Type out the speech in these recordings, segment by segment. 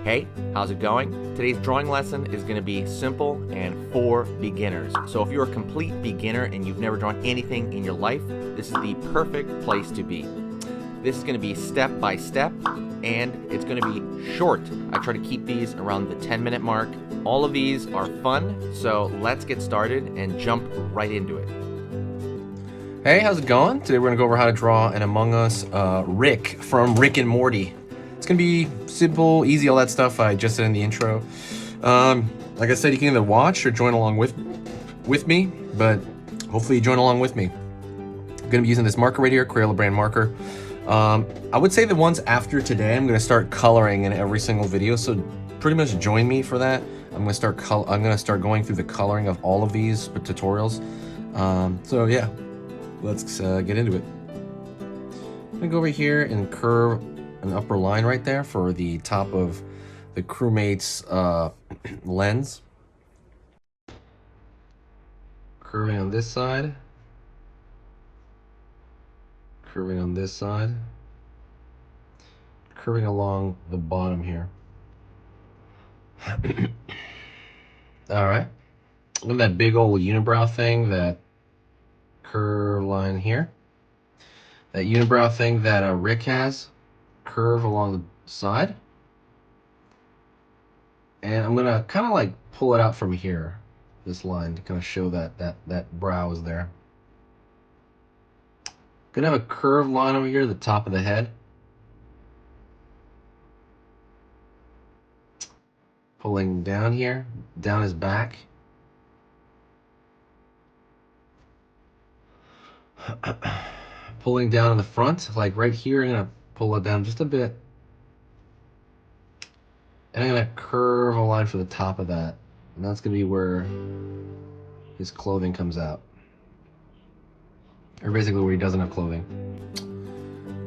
Hey, how's it going? Today's drawing lesson is going to be simple and for beginners. So if you're a complete beginner and you've never drawn anything in your life, this is the perfect place to be. This is going to be step by step, and it's going to be short. I try to keep these around the 10-minute mark. All of these are fun, so let's get started and jump right into it. Hey, how's it going? Today we're going to go over how to draw an Among Us Rick from Rick and Morty. It's going to be simple, easy, all that stuff I just said in the intro. Like I said, you can either watch or join along with me, but hopefully you join along with me. I'm going to be using this marker right here, Crayola brand marker. I would say the ones after today, I'm going to start coloring in every single video, so pretty much join me for that. I'm going to start going through the coloring of all of these tutorials. So yeah, let's get into it. I'm going to go over here and curve an upper line right there for the top of the Crewmates lens. Curving on this side. Curving on this side. Curving along the bottom here. Alright. Look at that big old unibrow thing, that curve line here. That unibrow thing that Rick has. Curve along the side. And I'm gonna kind of like pull it out from here, this line, to kind of show that brow is there. Gonna have a curved line over here at the top of the head. Pulling down here, down his back. Pulling down in the front, like right here, I'm gonna pull it down just a bit. And I'm gonna curve a line for the top of that. And that's gonna be where his clothing comes out. Or basically where he doesn't have clothing.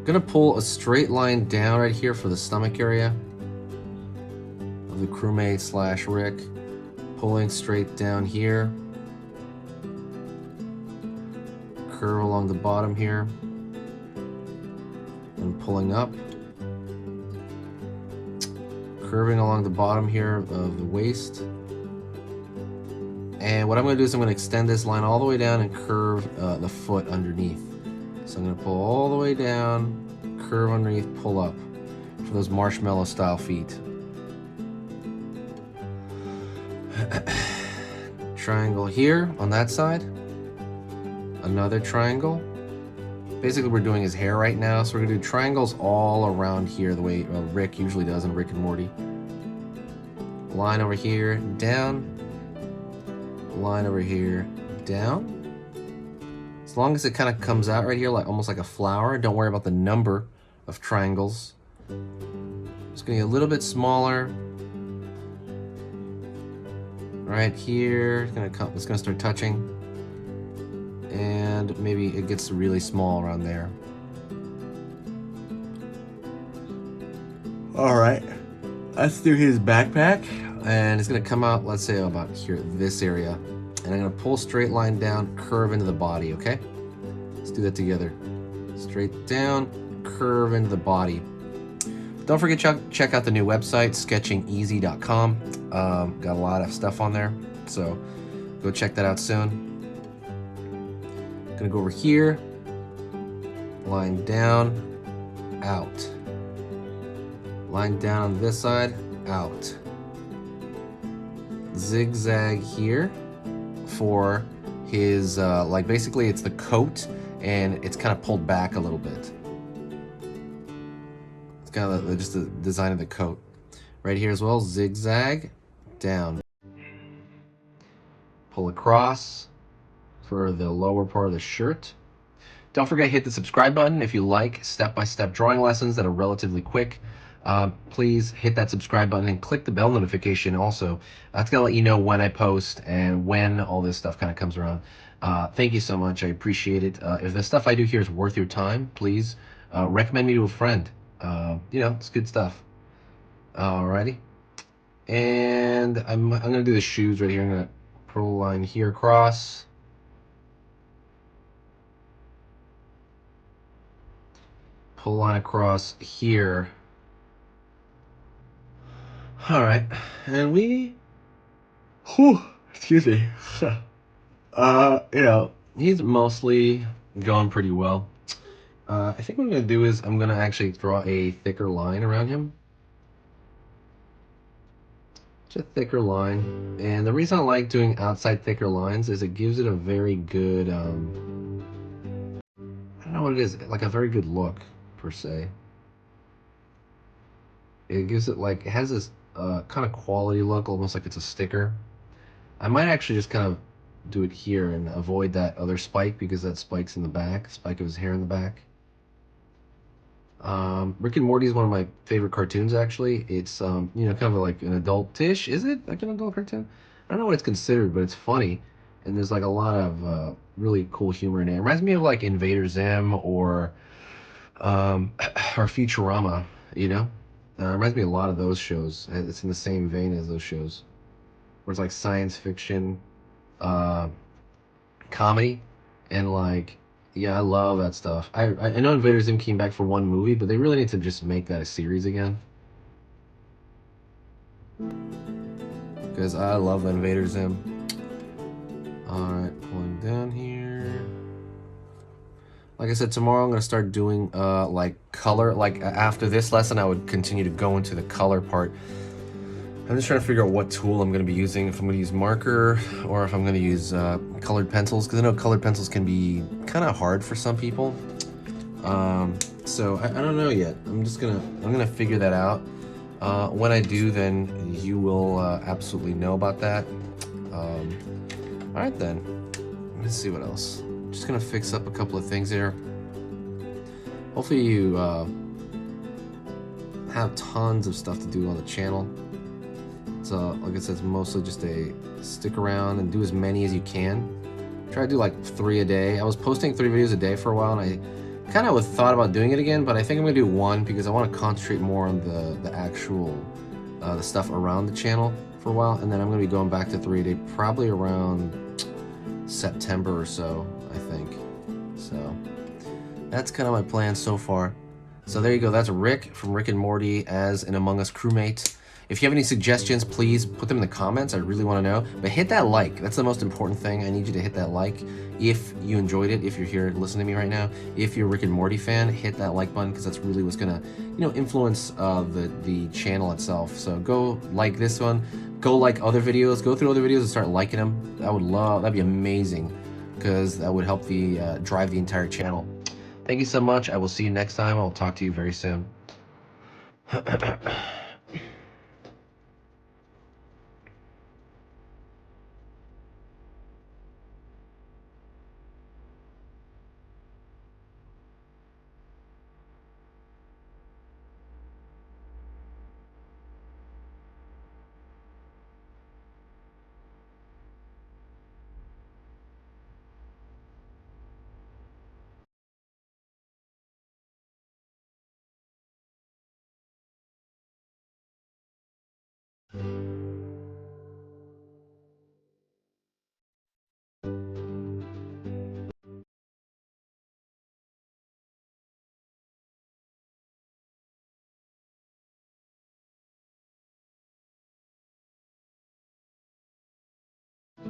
Gonna pull a straight line down right here for the stomach area of the crewmate slash Rick. Pulling straight down here. Curve along the bottom here. And pulling up. Curving along the bottom here of the waist. And what I'm going to do is I'm going to extend this line all the way down and curve the foot underneath. So I'm going to pull all the way down, curve underneath, pull up for those marshmallow style feet. Triangle here on that side. Another triangle. Basically we're doing his hair right now, so we're going to do triangles all around here the way Rick usually does in Rick and Morty. Line over here, down. Line over here, down. As long as it kind of comes out right here, like almost like a flower, don't worry about the number of triangles. It's going to get a little bit smaller. Right here, it's going to start touching. And maybe it gets really small around there. Alright, let's do his backpack. And it's going to come out, let's say about here, this area. And I'm going to pull straight line down, curve into the body, okay? Let's do that together. Straight down, curve into the body. Don't forget to check out the new website, sketchingeasy.com. Got a lot of stuff on there, so go check that out soon. Gonna go over here, line down, out. Line down on this side, out. Zigzag here for his, like basically it's the coat and it's kind of pulled back a little bit. It's kind of just the design of the coat. Right here as well, zigzag, down. Pull across for the lower part of the shirt. Don't forget to hit the subscribe button if you like step-by-step drawing lessons that are relatively quick. Please hit that subscribe button and click the bell notification also. That's gonna let you know when I post and when all this stuff kind of comes around. Thank you so much, I appreciate it. If the stuff I do here is worth your time, please recommend me to a friend. You know, it's good stuff. Alrighty. And I'm gonna do the shoes right here. I'm gonna pull a line here across. Pull a line across here. All right, and we, whew, excuse me. He's mostly going pretty well. I think what I'm gonna do is I'm gonna actually draw a thicker line around him. Just a thicker line. And the reason I like doing outside thicker lines is it gives it a very good, I don't know what it is, like a very good look, per se. It gives it like, it has this kind of quality look, almost like it's a sticker. I might actually just kind of do it here and avoid that other spike because that spike's in the back, spike of his hair in the back. Rick and Morty is one of my favorite cartoons. Actually, it's kind of like an adult-ish. Is it like an adult cartoon? I don't know what it's considered, but it's funny, and there's like a lot of really cool humor in it. It reminds me of like Invader Zim or Futurama. You know, it reminds me a lot of those shows. It's in the same vein as those shows, where it's like science fiction, uh, comedy, and like, yeah, I love that stuff. I know Invader Zim came back for one movie, but they really need to just make that a series again, because I love Invader Zim. All right, pulling down here. Like I said, tomorrow I'm gonna start doing like color. Like after this lesson, I would continue to go into the color part. I'm just trying to figure out what tool I'm going to be using, if I'm going to use marker or if I'm going to use colored pencils, because I know colored pencils can be kind of hard for some people. So I don't know yet. I'm gonna figure that out. When I do, then you will absolutely know about that. All right then. Let's see what else. Just gonna fix up a couple of things here. Hopefully you have tons of stuff to do on the channel. So, like I said, it's mostly just a stick around and do as many as you can. Try to do like 3 a day. I was posting 3 videos a day for a while, and I kind of thought about doing it again, but I think I'm gonna do 1 because I want to concentrate more on the actual the stuff around the channel for a while, and then I'm gonna be going back to 3 a day probably around September or so, I think. So that's kind of my plan so far. So there you go. That's Rick from Rick and Morty as an Among Us crewmate. If you have any suggestions, please put them in the comments. I really want to know. But hit that like. That's the most important thing. I need you to hit that like if you enjoyed it, if you're here listening to me right now. If you're a Rick and Morty fan, hit that like button because that's really what's going to, influence the channel itself. So go like this one. Go like other videos. Go through other videos and start liking them. That'd be amazing because that would help drive the entire channel. Thank you so much. I will see you next time. I will talk to you very soon.